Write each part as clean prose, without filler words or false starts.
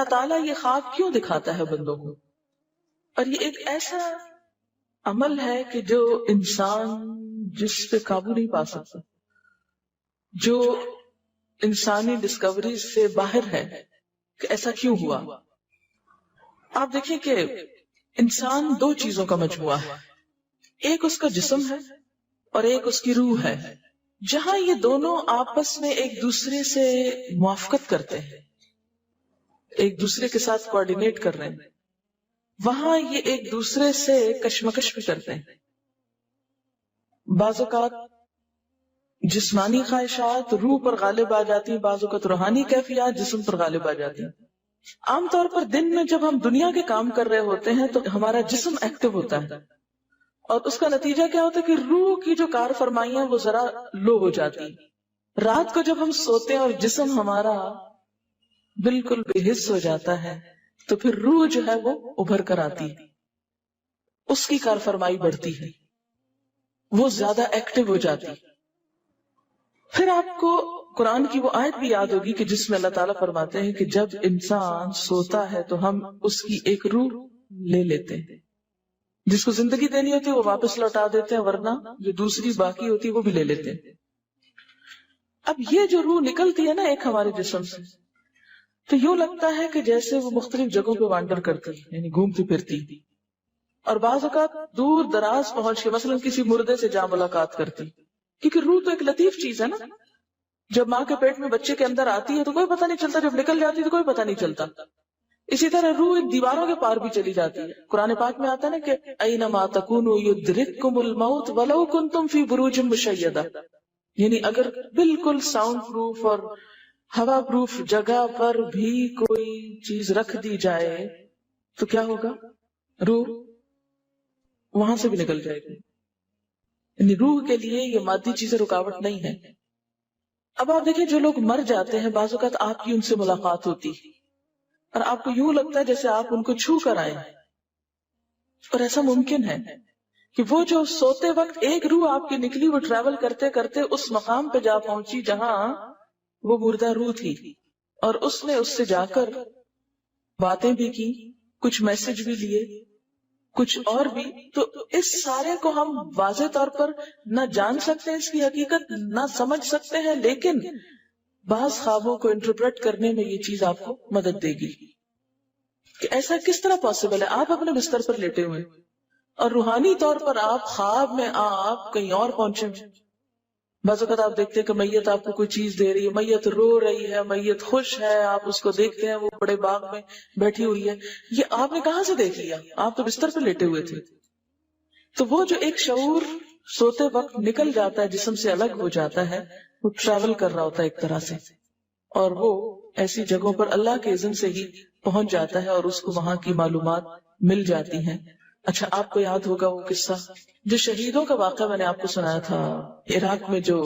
اللہ تعالیٰ یہ خواب کیوں دکھاتا ہے بندوں کو؟ اور یہ ایک ایسا عمل ہے کہ جو انسان جس پہ قابو نہیں پا سکتا، جو انسانی ڈسکوری سے باہر ہے کہ ایسا کیوں ہوا۔ آپ دیکھیں کہ انسان دو چیزوں کا مجموعہ ہے، ایک اس کا جسم ہے اور ایک اس کی روح ہے۔ جہاں یہ دونوں آپس میں ایک دوسرے سے موافقت کرتے ہیں، ایک دوسرے کے ساتھ کوآرڈینیٹ کر رہے ہیں، وہاں یہ ایک دوسرے سے کشمکش بھی کرتے ہیں۔ بعض اوقات جسمانی خواہشات روح پر غالب آ جاتی ہیں، بعض اوقات روحانی کیفیات جسم پر غالب آ جاتی ہیں۔ عام طور پر دن میں جب ہم دنیا کے کام کر رہے ہوتے ہیں تو ہمارا جسم ایکٹیو ہوتا ہے، اور اس کا نتیجہ کیا ہوتا ہے کہ روح کی جو کار فرمائیاں وہ ذرا لو ہو جاتی۔ رات کو جب ہم سوتے ہیں اور جسم ہمارا بالکل بے حس ہو جاتا ہے تو پھر روح جو ہے وہ ابھر کر آتی ہے، اس کی کار فرمائی بڑھتی ہے، وہ زیادہ ایکٹیو ہو جاتی۔ پھر آپ کو قرآن کی وہ آیت بھی یاد ہوگی کہ جس میں اللہ تعالیٰ فرماتے ہیں کہ جب انسان سوتا ہے تو ہم اس کی ایک روح لے لیتے ہیں، جس کو زندگی دینی ہوتی ہے وہ واپس لوٹا دیتے ہیں، ورنہ جو دوسری باقی ہوتی ہے وہ بھی لے لیتے ہیں۔ اب یہ جو روح نکلتی ہے نا ایک ہمارے جسم سے، تو یوں لگتا ہے کہ جیسے وہ مختلف جگہوں پہ وانڈر کرتی، یعنی گھومتی پھرتی، اور بعض اوقات دور دراز پہنچ کے مثلا کسی مردے سے جا ملاقات کرتی، کیونکہ روح تو ایک لطیف چیز ہے نا۔ جب ماں کے پیٹ میں بچے کے اندر آتی ہے تو کوئی پتہ نہیں چلتا، جب نکل جاتی ہے تو کوئی پتہ نہیں چلتا۔ اسی طرح روح دیواروں کے پار بھی چلی جاتی ہے۔ قرآن پاک میں آتا ہے نا کہ اینما تکونوا یدرککم الموت ولو کنتم فی بروج مشیدہ، یعنی اگر بالکل ساؤنڈ پروف اور ہوا پروف جگہ پر بھی کوئی چیز رکھ دی جائے تو کیا ہوگا؟ روح وہاں سے بھی نکل جائے گی۔ یعنی روح کے لیے یہ مادی چیزیں رکاوٹ نہیں ہے۔ اب آپ دیکھیں جو لوگ مر جاتے ہیں بعض اوقات آپ کی ان سے ملاقات ہوتی اور آپ کو یوں لگتا ہے جیسے آپ ان کو چھو کر آئے، اور ایسا ممکن ہے کہ وہ جو سوتے وقت ایک روح آپ کی نکلی، وہ ٹریول کرتے کرتے اس مقام پہ جا پہنچی جہاں وہ مردہ روح تھی، اور اس نے اس سے جا کر باتیں بھی کی، کچھ میسج بھی لیے، کچھ اور بھی۔ تو اس سارے کو ہم واضح طور پر نہ جان سکتے ہیں، اس کی حقیقت نہ سمجھ سکتے ہیں، لیکن بعض خوابوں کو انٹرپریٹ کرنے میں یہ چیز آپ کو مدد دے گی کہ ایسا کس طرح پاسبل ہے۔ آپ اپنے بستر پر لیٹے ہوئے اور روحانی طور پر آپ خواب میں آپ کہیں اور پہنچے ہوئے۔ بعض اوقات آپ دیکھتے ہیں کہ میت آپ کو کوئی چیز دے رہی ہے، میت رو رہی ہے، میت خوش ہے، آپ اس کو دیکھتے ہیں وہ بڑے باغ میں بیٹھی ہوئی ہے۔ یہ آپ نے کہاں سے دیکھ لیا؟ آپ تو بستر پہ لیٹے ہوئے تھے۔ تو وہ جو ایک شعور سوتے وقت نکل جاتا ہے، جسم سے الگ ہو جاتا ہے، وہ ٹریول کر رہا ہوتا ہے ایک طرح سے، اور وہ ایسی جگہوں پر اللہ کے اذن سے ہی پہنچ جاتا ہے اور اس کو وہاں کی معلومات مل جاتی ہیں۔ اچھا، آپ کو یاد ہوگا وہ قصہ جو شہیدوں کا واقعہ میں نے آپ کو سنایا تھا، عراق میں جو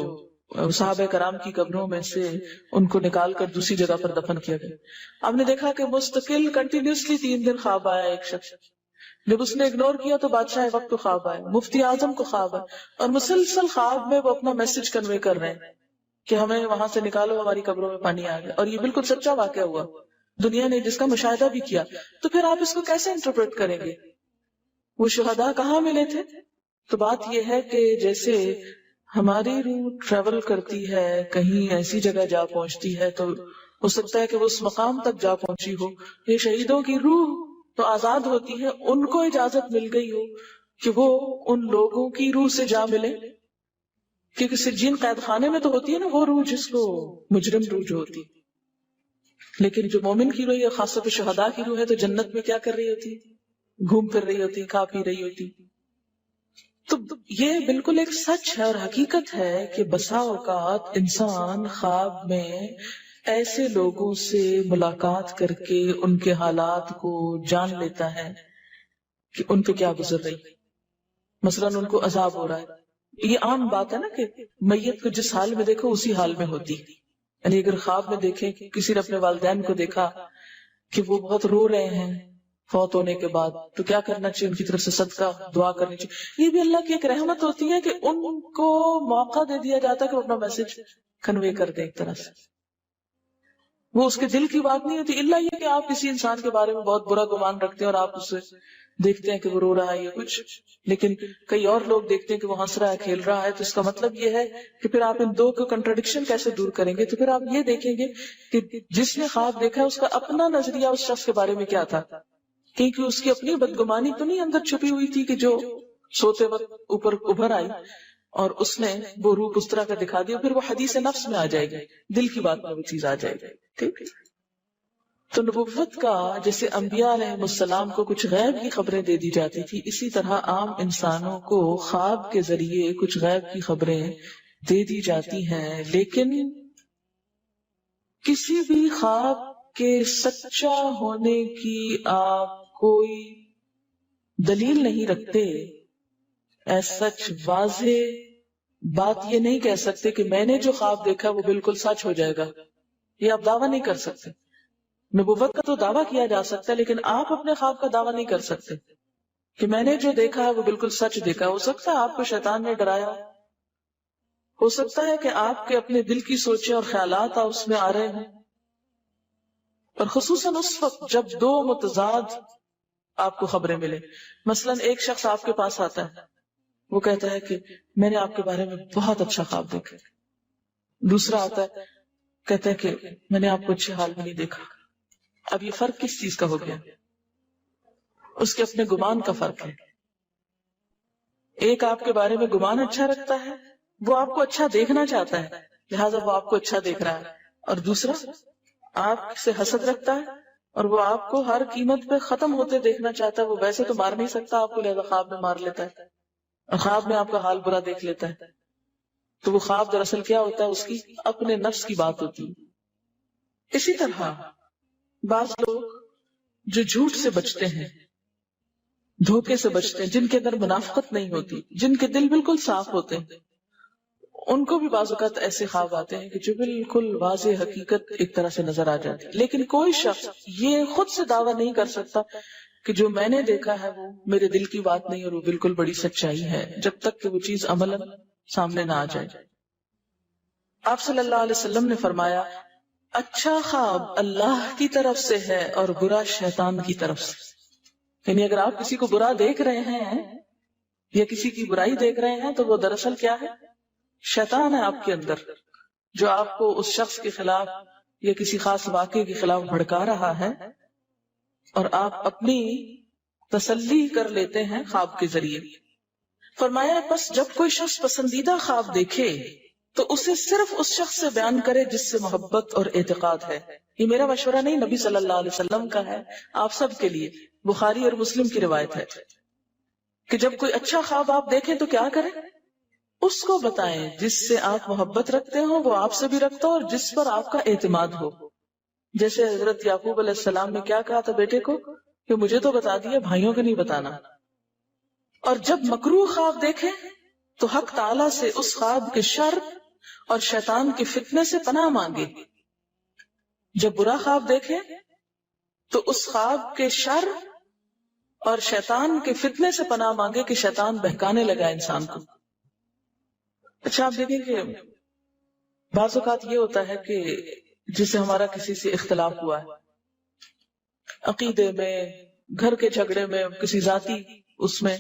صحابہ کرام کی قبروں میں سے ان کو نکال کر دوسری جگہ پر دفن کیا گیا۔ آپ نے دیکھا کہ مستقل کنٹینیوسلی 3 دن خواب آیا ایک شخص، جب اس نے اگنور کیا تو بادشاہ وقت کو خواب آئے، مفتی اعظم کو خواب آئے، اور مسلسل خواب میں وہ اپنا میسج کنوے کر رہے ہیں کہ ہمیں وہاں سے نکالو، ہماری قبروں میں پانی آ گیا۔ اور یہ بالکل سچا واقعہ ہوا، دنیا نے جس کا مشاہدہ بھی کیا۔ تو پھر آپ اس کو کیسے انٹرپریٹ کریں گے؟ وہ شہداء کہاں ملے تھے؟ تو بات یہ ہے کہ جیسے ہماری روح ٹریول کرتی ہے، کہیں ایسی جگہ جا پہنچتی ہے تو ہو سکتا ہے کہ وہ اس مقام تک جا پہنچی ہو۔ یہ شہیدوں کی روح تو آزاد ہوتی ہے، ان کو اجازت مل گئی ہو کہ وہ ان لوگوں کی روح سے جا ملے، کیونکہ سجین قید خانے میں تو ہوتی ہے نا وہ روح جس کو مجرم روح جو ہوتی، لیکن جو مومن کی روح ہے، خاص طور پہ شہداء کی روح ہے، تو جنت میں کیا کر رہی ہوتی؟ گھوم پھر رہی ہوتی، کھا پی رہی ہوتی۔ تو یہ بالکل ایک سچ ہے اور حقیقت ہے کہ بسا اوقات انسان خواب میں ایسے لوگوں سے ملاقات کر کے ان کے حالات کو جان لیتا ہے کہ ان پہ کیا گزر رہی، مثلاً ان کو عذاب ہو رہا ہے۔ یہ عام بات ہے نا کہ میت کو جس حال میں دیکھو اسی حال میں ہوتی، یعنی اگر خواب میں دیکھیں کسی نے اپنے والدین کو دیکھا کہ وہ بہت رو رہے ہیں فوت ہونے کے بعد، تو کیا کرنا چاہیے؟ ان کی طرف سے صدقہ دعا کرنی چاہیے۔ یہ بھی اللہ کی ایک رحمت ہوتی ہے کہ ان کو موقع دے دیا جاتا ہے کہ وہ اپنا میسج کنوے کر دیں ایک طرح سے۔ وہ اس کے دل کی بات نہیں ہوتی، الا یہ کہ آپ کسی انسان کے بارے میں بہت برا گمان رکھتے ہیں اور آپ اسے دیکھتے ہیں کہ وہ رو رہا ہے یا کچھ، لیکن کئی اور لوگ دیکھتے ہیں کہ وہ ہنس رہا ہے، کھیل رہا ہے، تو اس کا مطلب یہ ہے کہ پھر آپ ان دو کو کنٹراڈکشن کیسے دور کریں گے؟ تو پھر آپ یہ دیکھیں گے کہ جس نے خواب دیکھا ہے اس کا اپنا نظریہ اس شخص کے بارے میں کیا تھا، کیونکہ اس کی اپنی بدگمانی تو نہیں اندر چھپی ہوئی تھی کہ جو سوتے وقت اوپر ابھر آئی اور اس نے وہ روپ اس طرح کا دکھا دیا، پھر وہ حدیث نفس میں آ جائے گی، دل کی بات میں وہ چیز آ جائے گی. ٹھیک. تو نبوت کا جیسے انبیاء علیہ السلام کو کچھ غیب کی خبریں دے دی جاتی تھی، اسی طرح عام انسانوں کو خواب کے ذریعے کچھ غیب کی خبریں دے دی جاتی ہیں، لیکن کسی بھی خواب کے سچا ہونے کی آپ کوئی دلیل نہیں رکھتے. ایز سچ واضح بات یہ نہیں کہہ سکتے کہ میں نے جو خواب دیکھا وہ بالکل سچ ہو جائے گا، یہ آپ دعویٰ نہیں کر سکتے. نبوت کا تو دعویٰ کیا جا سکتا ہے، لیکن آپ اپنے خواب کا دعویٰ نہیں کر سکتے کہ میں نے جو دیکھا ہے وہ بالکل سچ دیکھا. ہو سکتا ہے آپ کو شیطان نے ڈرایا، ہو سکتا ہے کہ آپ کے اپنے دل کی سوچیں اور خیالات اس میں آ رہے ہیں، اور خصوصاً اس وقت جب دو متضاد آپ کو خبریں ملے. مثلا ایک شخص آپ کے پاس آتا ہے، وہ کہتا ہے کہ میں نے آپ کے بارے میں بہت اچھا خواب دیکھا. دوسرا آتا ہے کہتا ہے کہ میں نے آپ کو اچھے حال میں نہیں دیکھا. اب یہ فرق کس چیز کا ہو گیا؟ اس کے اپنے گمان کا فرق ہے. ایک آپ کے بارے میں گمان اچھا رکھتا ہے، وہ آپ کو اچھا دیکھنا چاہتا ہے لہٰذا وہ آپ کو اچھا دیکھ رہا ہے، اور دوسرا آپ سے حسد رکھتا ہے اور وہ آپ کو ہر قیمت پہ ختم ہوتے دیکھنا چاہتا ہے. وہ ویسے تو مار نہیں سکتا آپ کو، لہذا خواب میں مار لیتا ہے اور خواب میں آپ کا حال برا دیکھ لیتا ہے. تو وہ خواب دراصل کیا ہوتا ہے؟ اس کی اپنے نفس کی بات ہوتی ہے. اسی طرح بعض لوگ جو جھوٹ سے بچتے ہیں، دھوکے سے بچتے ہیں، جن کے اندر منافقت نہیں ہوتی، جن کے دل بالکل صاف ہوتے ہیں، ان کو بھی بعض اوقات ایسے خواب آتے ہیں کہ جو بالکل واضح حقیقت ایک طرح سے نظر آ جاتی ہے. لیکن کوئی شخص یہ خود سے دعویٰ نہیں کر سکتا کہ جو میں نے دیکھا ہے وہ میرے دل کی بات نہیں اور وہ بالکل بڑی سچائی ہے، جب تک کہ وہ چیز عملاً سامنے نہ آ جائے. آپ صلی اللہ علیہ وسلم نے فرمایا اچھا خواب اللہ کی طرف سے ہے اور برا شیطان کی طرف سے. یعنی اگر آپ کسی کو برا دیکھ رہے ہیں یا کسی کی برائی دیکھ رہے ہیں تو وہ دراصل کیا ہے؟ شیطان ہے آپ کے اندر، جو آپ کو اس شخص کے خلاف یا کسی خاص واقعے کے خلاف بھڑکا رہا ہے، اور آپ اپنی تسلی کر لیتے ہیں خواب کے ذریعے. فرمایا بس جب کوئی شخص پسندیدہ خواب دیکھے تو اسے صرف اس شخص سے بیان کرے جس سے محبت اور اعتقاد ہے. یہ میرا مشورہ نہیں، نبی صلی اللہ علیہ وسلم کا ہے آپ سب کے لیے. بخاری اور مسلم کی روایت ہے کہ جب کوئی اچھا خواب آپ دیکھیں تو کیا کریں؟ اس کو بتائیں جس سے آپ محبت رکھتے ہو، وہ آپ سے بھی رکھتا ہو اور جس پر آپ کا اعتماد ہو. جیسے حضرت یعقوب علیہ السلام نے کیا کہا تھا بیٹے کو کہ مجھے تو بتا دیا، بھائیوں کو نہیں بتانا. اور جب مکروہ خواب دیکھیں تو حق تعالیٰ سے اس خواب کے شر اور شیطان کے فتنے سے پناہ مانگے. جب برا خواب دیکھیں تو اس خواب کے شر اور شیطان کے فتنے سے پناہ مانگے کہ شیطان بہکانے لگا انسان کو. اچھا آپ دیکھیں کہ بعض اوقات یہ ہوتا ہے کہ جسے ہمارا کسی سے اختلاف ہوا ہے، عقیدے میں، گھر کے جھگڑے میں، کسی ذاتی اس میں،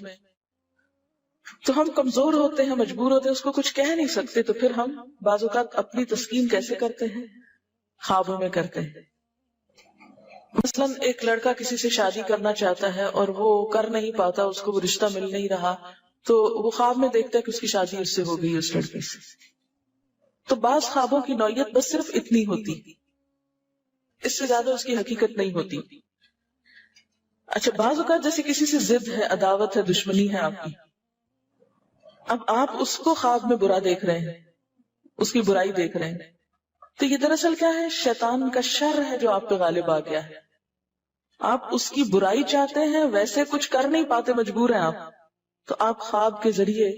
تو ہم کمزور ہوتے ہیں، مجبور ہوتے ہیں، اس کو کچھ کہہ نہیں سکتے. تو پھر ہم بعض اوقات اپنی تسکین کیسے کرتے ہیں؟ خوابوں میں کرتے ہیں. مثلا ایک لڑکا کسی سے شادی کرنا چاہتا ہے اور وہ کر نہیں پاتا، اس کو وہ رشتہ مل نہیں رہا، تو وہ خواب میں دیکھتا ہے کہ اس کی شادی اس سے ہو گئی، اس لڑکے سے. تو بعض خوابوں کی نوعیت بس صرف اتنی ہوتی، اس سے زیادہ اس کی حقیقت نہیں ہوتی. اچھا بعض اوقات جیسے کسی سے ضد ہے، عداوت ہے، دشمنی ہے آپ کی، اب آپ اس کو خواب میں برا دیکھ رہے ہیں، اس کی برائی دیکھ رہے ہیں، تو یہ دراصل کیا ہے؟ شیطان کا شر ہے جو آپ پہ غالب آ گیا ہے. آپ اس کی برائی چاہتے ہیں، ویسے کچھ کر نہیں پاتے، مجبور ہیں آپ، تو آپ خواب کے ذریعے